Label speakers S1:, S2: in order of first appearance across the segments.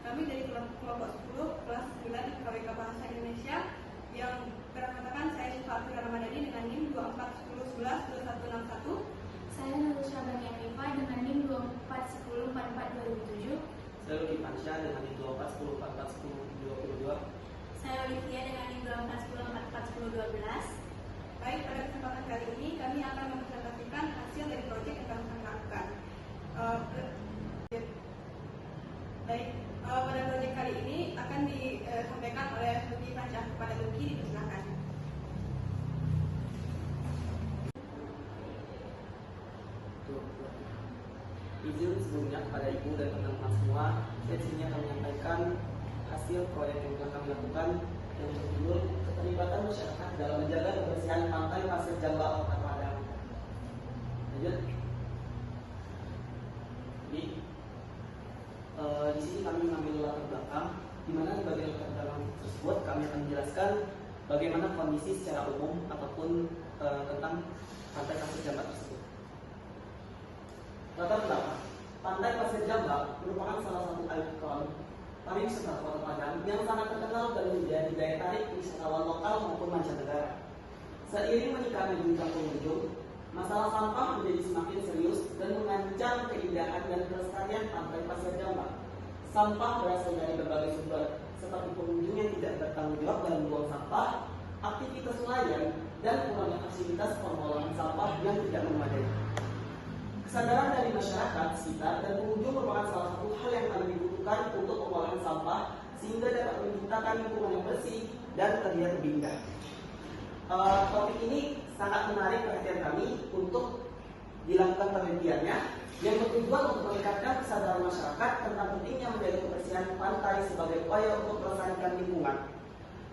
S1: Kami dari kelompok 10 kelas 9 KWK Bahasa Indonesia yang beranggotakan saya Syifa Ramadhani dengan NIM 2410112161.
S2: Saya Nurul Syabani Anifa dengan NIM 2410442007.
S3: Saya Rudi Pansyah dengan NIM 2410441022.
S2: Saya Olivia dengan NIM 2410441012.
S1: Baik, pada kesempatan kali ini kami akan mempresentasikan hasil dari proyek yang kami lakukan. Pada proyek kali ini akan disampaikan oleh Rudi Pansyah. Kepada Luki, dipersilakan.
S3: Izin sebelumnya kepada Ibu dan teman-teman semua, saya di sini akan menyampaikan hasil proyek yang telah kami lakukan yang berjudul keterlibatan masyarakat dalam menjaga kebersihan pantai Pasir Jamba, Kota Padang. Lanjut. Jadi, di sini kami mengambil latar belakang, di mana di bagian latar belakang tersebut kami akan menjelaskan bagaimana kondisi secara umum ataupun tentang pantai Pasir Jamba tersebut. Latar belakang, pantai Pasir Jamba merupakan salah satu ikon pariwisata Kota Padang yang sangat terkenal dan menjadi daya tarik wisatawan lokal maupun mancanegara. Seiring meningkatnya jumlah pengunjung, masalah sampah menjadi semakin serius dan mengancam keindahan dan kelestarian pantai Pasir Jamba. Sampah berasal dari berbagai sumber, seperti pengunjung yang tidak bertanggung jawab dalam membuang sampah, aktivitas nelayan, dan kurangnya fasilitas pengolahan sampah yang tidak memadai. Kesadaran dari masyarakat sekitar dan pengunjung merupakan salah satu hal yang paling dibutuhkan untuk pengolahan sampah sehingga dapat menciptakan lingkungan yang bersih dan terlihat lebih indah. Topik ini sangat menarik perhatian kami untuk dilakukan penelitiannya yang bertujuan untuk meningkatkan kesadaran masyarakat tentang pentingnya menjaga kebersihan pantai sebagai upaya untuk melestarikan lingkungan.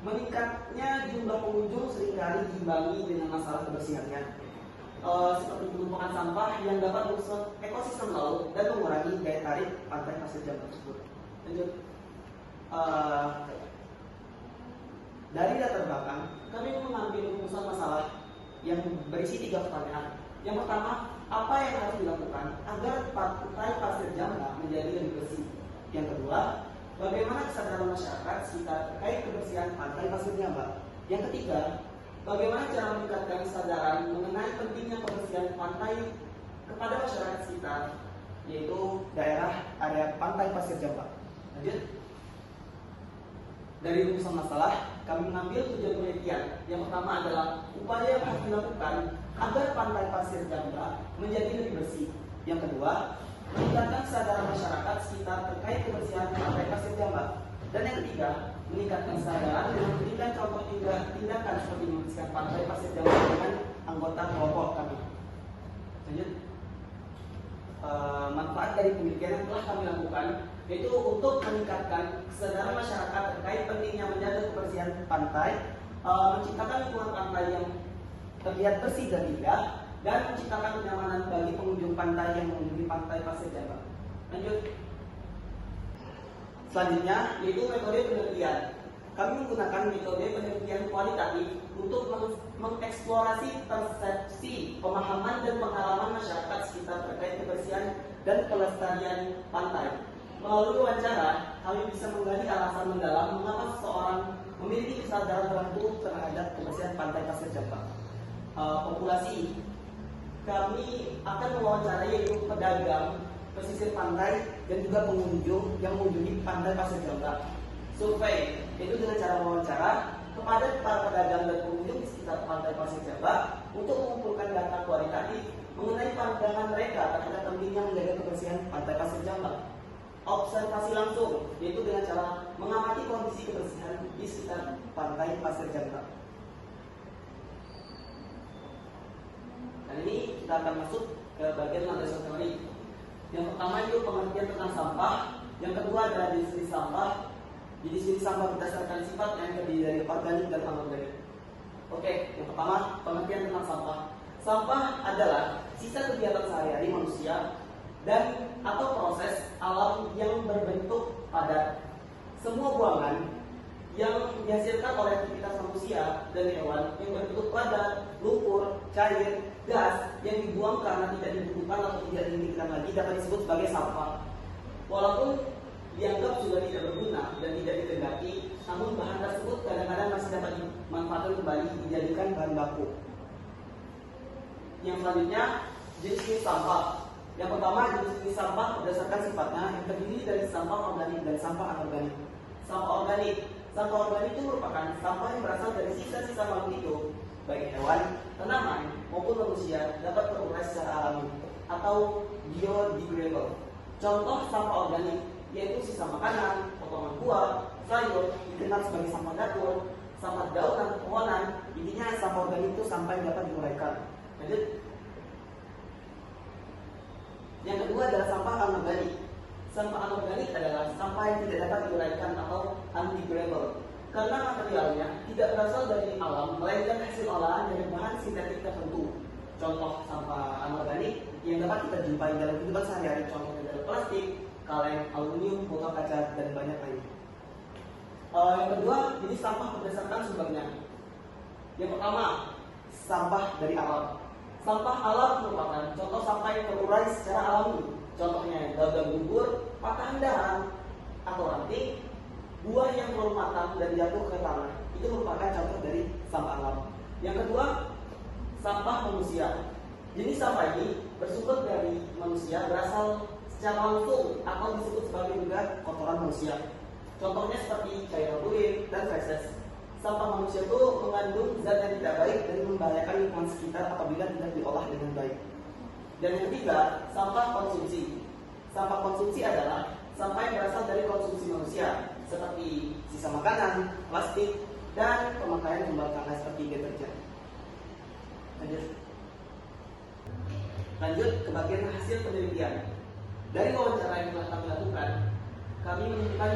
S3: Meningkatnya jumlah pengunjung seringkali diimbangi dengan masalah kebersihannya, seperti penumpukan sampah yang dapat merusak ekosistem laut dan mengurangi daya tarik pantai Pasir Jamba tersebut. Lanjut. Dari latar belakang, kami mengambil rumusan masalah yang berisi 3 pertanyaan. Yang pertama, apa yang harus dilakukan agar pantai Pasir Jamba menjadi lebih bersih? Yang kedua, bagaimana kesadaran masyarakat sekitar terkait kebersihan pantai Pasir Jamba? Yang ketiga, bagaimana cara meningkatkan kesadaran mengenai pentingnya kebersihan pantai kepada masyarakat sekitar, yaitu daerah area pantai Pasir Jamba. Lanjut. Dari rumusan masalah, kami mengambil tujuan penelitian. Yang pertama adalah upaya yang harus dilakukan agar pantai Pasir Jamba menjadi lebih bersih. Yang kedua, meningkatkan kesadaran masyarakat sekitar terkait kebersihan pantai Pasir Jamba. Dan yang ketiga, meningkatkan kesadaran dengan memberikan contoh tindakan seperti membersihkan pantai Pasir Jamba dengan anggota kelompok kami. Lanjut. Manfaat dari penelitian yang telah kami lakukan yaitu untuk meningkatkan kesadaran masyarakat terkait pentingnya menjaga kebersihan pantai, menciptakan lingkungan pantai yang terlihat bersih dan indah, dan menciptakan kenyamanan bagi pengunjung pantai yang mengunjungi pantai Pasir Jamba. Lanjut. Selanjutnya yaitu metode penelitian. Kami menggunakan metode penelitian kualitatif untuk mengeksplorasi persepsi, pemahaman, dan pengalaman masyarakat sekitar terkait kebersihan dan kelestarian pantai. Melalui wawancara, kami bisa menggali alasan mendalam mengapa seseorang memiliki kesadaran tertentu terhadap kebersihan pantai Pasir Jamba. Populasi, kami akan mewawancarai yaitu pedagang pesisir pantai dan juga pengunjung yang mengunjungi pantai Pasir Jamba. Survei, yaitu dengan cara wawancara kepada para pedagang dan pengunjung di sekitar pantai Pasir Jamba untuk mengumpulkan data kualitatif mengenai pandangan mereka terhadap pentingnya menjaga kebersihan pantai Pasir Jamba. Observasi langsung, yaitu dengan cara mengamati kondisi kebersihan di sekitar pantai Pasir Jamba. Dan ini kita akan masuk ke bagian landasan teori. Yang pertama itu pengertian tentang sampah. Yang kedua adalah definisi sampah. Jadi definisi sampah berdasarkan sifat yang terdiri dari organik dan anorganik. Oke, yang pertama pengertian tentang sampah. Sampah adalah sisa kegiatan sehari-hari manusia dan atau proses alam yang berbentuk padat. Semua buangan yang dihasilkan oleh aktivitas manusia dan hewan yang berbentuk padat, lumpur, cair, gas yang dibuang karena tidak dibutuhkan atau tidak diinginkan lagi dapat disebut sebagai sampah. Walaupun dianggap sudah tidak berguna dan tidak dikehendaki, namun bahan tersebut kadang-kadang masih dapat dimanfaatkan kembali dijadikan bahan baku. Yang selanjutnya, jenis sampah. Yang pertama, jenis sampah berdasarkan sifatnya yang terdiri dari sampah organik dan sampah anorganik. Sampah organik. Sampah organik itu merupakan sampah yang berasal dari sisa-sisa makhluk hidup, baik hewan, tanaman, maupun manusia, dapat terurai secara alami atau biodegradable. Contoh sampah organik yaitu sisa makanan, potongan buah, sayur, dikenal sebagai sampah dapur, sampah daun dan pepohonan. Intinya sampah organik itu sampah yang dapat diuraikan. Lanjut. Yang kedua adalah sampah anorganik. Sampah anorganik adalah sampah yang tidak dapat diuraikan atau undegradable karena materialnya tidak berasal dari alam, melainkan hasil olahan dari bahan sintetik tertentu. Contoh sampah anorganik yang dapat kita jumpai dalam kehidupan sehari-hari, contohnya dari plastik, kaleng, aluminium, botol kaca, dan banyak lain. Yang kedua, jenis sampah berdasarkan sumbernya. Yang pertama, sampah dari alam. Sampah alam merupakan contoh sampah yang terurai secara alami. Contohnya daun gugur, patahan dahan atau ranting, buah yang belum matang dan jatuh ke tanah. Itu merupakan contoh dari sampah alam. Yang kedua, sampah manusia. Jenis sampah ini bersumber dari manusia, berasal secara langsung atau disebut sebagai juga kotoran manusia. Contohnya seperti cairan urine dan feses. Sampah manusia itu mengandung zat yang tidak baik dan membahayakan lingkungan sekitar apabila tidak diolah dengan baik. Dan yang ketiga, sampah konsumsi. Sampah konsumsi adalah sampah yang berasal dari konsumsi manusia, seperti sisa makanan, plastik, dan pemakaian rumah tangga seperti deterjen. Lanjut ke bagian hasil penelitian. Dari wawancara yang telah kami lakukan, kami menemukan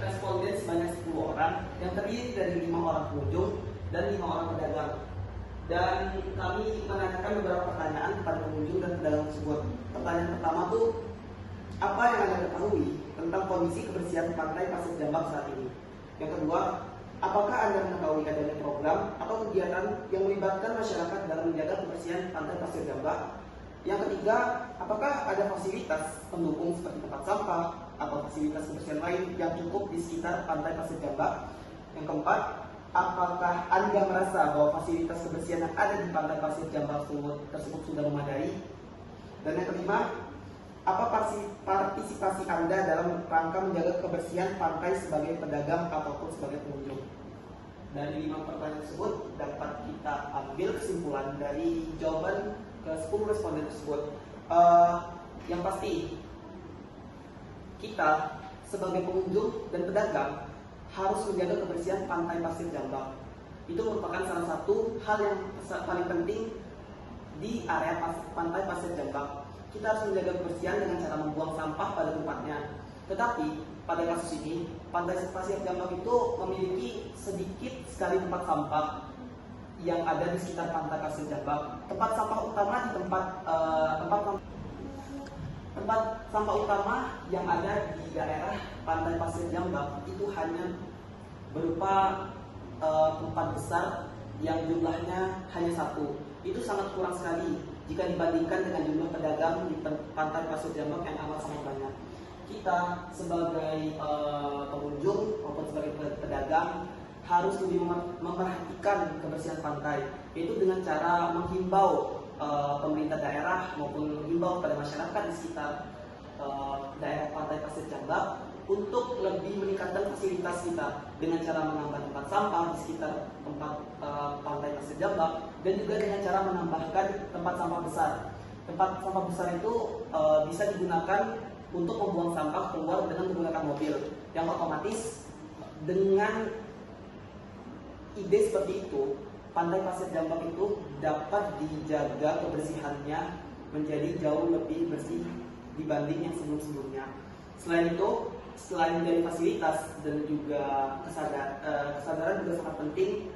S3: responden sebanyak 10 orang yang terdiri dari 5 orang pengunjung dan 5 orang pedagang. Dan kami menanyakan beberapa pertanyaan kepada pengunjung dan pedagang tersebut. Pertanyaan pertama tuh, apa yang Anda ketahui tentang kondisi kebersihan pantai Pasir Jambak saat ini? Yang kedua, apakah Anda mengetahui adanya program atau kegiatan yang melibatkan masyarakat dalam menjaga kebersihan pantai Pasir Jambak? Yang ketiga, apakah ada fasilitas pendukung seperti tempat sampah atau fasilitas kebersihan lain yang cukup di sekitar pantai Pasir Jambak? Yang keempat, apakah Anda merasa bahwa fasilitas kebersihan yang ada di pantai Pasir Jambak tersebut sudah memadai? Dan yang kelima, apa partisipasi Anda dalam rangka menjaga kebersihan pantai sebagai pedagang ataupun sebagai pengunjung? Dari 5 pertanyaan tersebut dapat kita ambil kesimpulan dari jawaban ke 10 responden tersebut. Yang pasti, kita sebagai pengunjung dan pedagang harus menjaga kebersihan pantai Pasir Jambak. Itu merupakan salah satu hal yang paling penting di area pantai Pasir Jambak. Kita harus menjaga kebersihan dengan cara membuang sampah pada tempatnya. Tetapi pada kasus ini, pantai Pasir Jambak itu memiliki sedikit sekali tempat sampah yang ada di sekitar pantai Pasir Jambak. Tempat sampah utama di tempat sampah utama yang ada di daerah pantai Pasir Jambak itu hanya berupa tempat besar yang jumlahnya hanya 1. Itu sangat kurang sekali jika dibandingkan dengan jumlah pedagang di pantai Pasir Jambak yang amat sangat banyak. Kita sebagai pengunjung maupun sebagai pedagang harus lebih memperhatikan kebersihan pantai, yaitu dengan cara menghimbau pemerintah daerah maupun menghimbau pada masyarakat di sekitar daerah pantai Pasir Jambak untuk lebih meningkatkan fasilitas kita dengan cara menambah tempat sampah di sekitar tempat pantai Pasir Jambak dan juga dengan cara menambahkan tempat sampah besar. Tempat sampah besar itu bisa digunakan untuk membuang sampah keluar dengan menggunakan mobil, yang otomatis dengan ide seperti itu, pantai Pasir Jambak itu dapat dijaga kebersihannya menjadi jauh lebih bersih dibanding yang sebelum-sebelumnya. Selain itu, selain dari fasilitas dan juga kesadaran juga sangat penting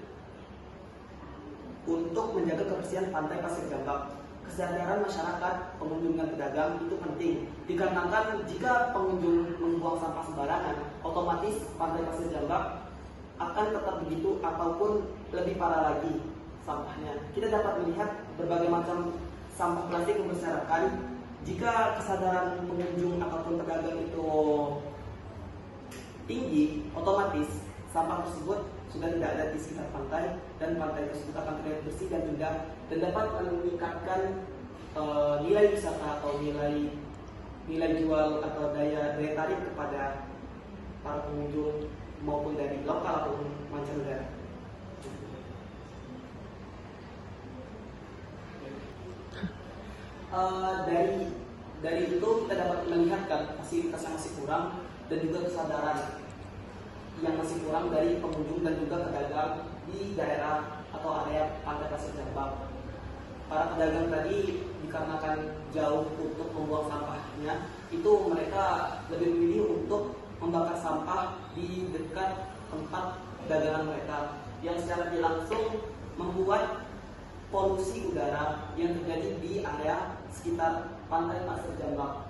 S3: untuk menjaga kebersihan pantai Pasir Jambak. Kesadaran masyarakat, pengunjung dan pedagang itu penting, dikarenakan jika pengunjung membuang sampah sembarangan, otomatis pantai Pasir Jambak akan tetap begitu ataupun lebih parah lagi sampahnya. Kita dapat melihat berbagai macam sampah plastik yang berserakan. Jika kesadaran pengunjung ataupun pedagang itu tinggi, otomatis sampah tersebut sudah tidak ada di sekitar pantai dan pantai tersebut akan terlihat bersih dan indah dan dapat meningkatkan nilai wisata atau nilai jual atau daya tarik kepada para pengunjung maupun dari lokal ataupun mancanegara. Dari itu kita dapat melihatkan fasilitas yang masih kurang dan juga kesadaran yang masih kurang dari pengunjung dan juga pedagang di daerah atau area pantai Pasir Jambak. Para pedagang tadi dikarenakan jauh untuk membuang sampahnya, itu mereka lebih memilih untuk membakar sampah di dekat tempat dagangan mereka yang secara tidak langsung membuat polusi udara yang terjadi di area sekitar pantai Pasir Jambak.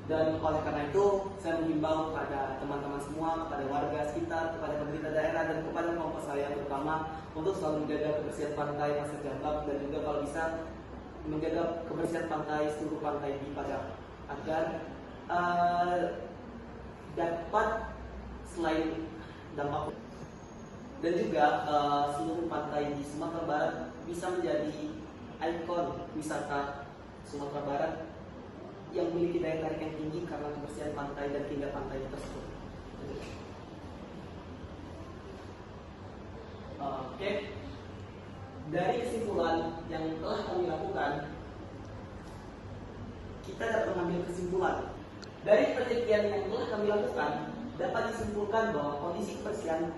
S3: Dan oleh karena itu, saya menghimbau kepada teman-teman semua, kepada warga sekitar, kepada pemerintah daerah, dan kepada kelompok saya terutama untuk selalu menjaga kebersihan pantai Pasir Jambak dan juga kalau bisa menjaga kebersihan pantai seluruh pantai di Padang agar dapat selain dampak dan juga seluruh pantai di Sumatera Barat bisa menjadi ikon wisata Sumatera Barat yang memiliki daya tarik yang tinggi karena kebersihan pantai dan keindahan pantai tersebut. Oke. Dari kesimpulan yang telah kami lakukan, kita dapat mengambil kesimpulan dari penelitian yang telah kami lakukan dapat disimpulkan bahwa kondisi kebersihan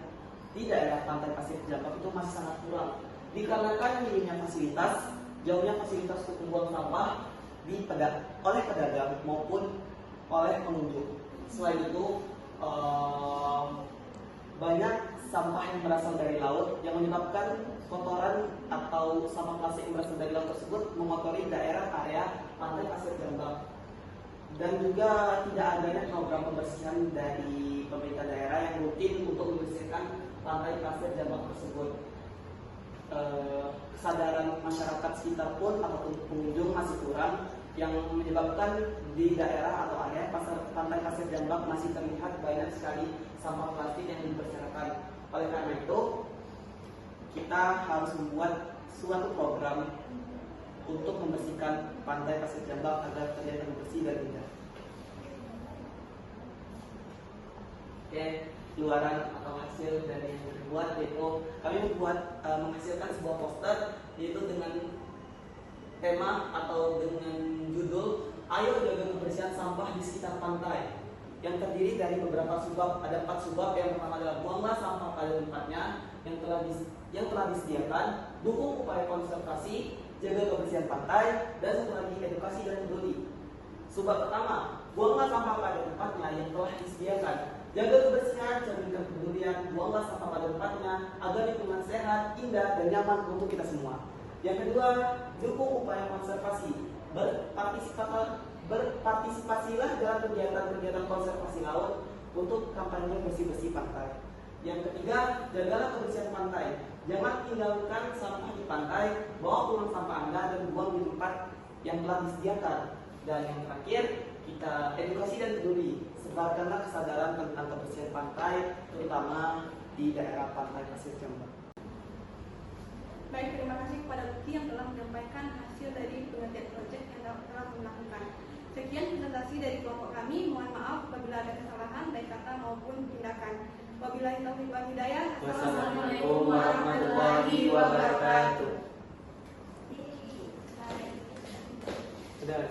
S3: di daerah pantai Pasir Jambak itu masih sangat kurang dikarenakan minimnya fasilitas, jauhnya fasilitas untuk membuang sampah oleh pedagang maupun oleh pengunjung. Selain itu, banyak sampah yang berasal dari laut yang menyebabkan kotoran atau sampah plastik yang berasal dari laut tersebut mengotori daerah area pantai Pasir Jambak. Dan juga tidak adanya program pembersihan dari pemerintah daerah yang rutin untuk membersihkan pantai Pasir Jambak tersebut. Kesadaran masyarakat sekitar pun ataupun pengunjung masih kurang yang menyebabkan di daerah atau area pantai Pasir Jambak masih terlihat banyak sekali sampah plastik yang dibersihkan. Oleh karena itu, kita harus membuat suatu program untuk membersihkan pantai Pasir Jambak agar terlihat lebih bersih dan indah. Oke, luaran atau hasil dari yang dibuat yaitu kami menghasilkan sebuah poster yaitu dengan tema atau dengan judul "Ayo Jaga Kebersihan Sampah di Sekitar Pantai" yang terdiri dari beberapa subbab. Ada 4 subbab. Yang pertama adalah buanglah sampah pada tempatnya yang telah disediakan, dukung upaya konservasi, jaga kebersihan pantai, dan satu lagi edukasi dan peduli. Subbab pertama, buanglah sampah pada tempatnya yang telah disediakan. Jaga kebersihan, cerminkan kepedulian, buanglah sampah pada tempatnya agar lingkungan sehat, indah, dan nyaman untuk kita semua. Yang kedua, dukung upaya konservasi. Berpartisipasilah dalam kegiatan-kegiatan konservasi laut untuk kampanye bersih-bersih pantai. Yang ketiga, jagalah kebersihan pantai. Jangan tinggalkan sampah di pantai, bawa pulang sampah Anda dan buang di tempat yang telah disediakan. Dan yang terakhir, kita edukasi dan peduli. Sebarkanlah kesadaran tentang kebersihan pantai, terutama di daerah pantai Pasir Jambak.
S1: Baik, terima kasih kepada Lucky yang telah menyampaikan hasil dari penelitian proyek yang telah melakukan. Sekian presentasi dari kelompok kami. Mohon maaf apabila ada kesalahan baik kata maupun tindakan. Wabillahi taufiq wal hidayah.
S2: Wassalamualaikum warahmatullahi wabarakatuh.
S3: Sudah,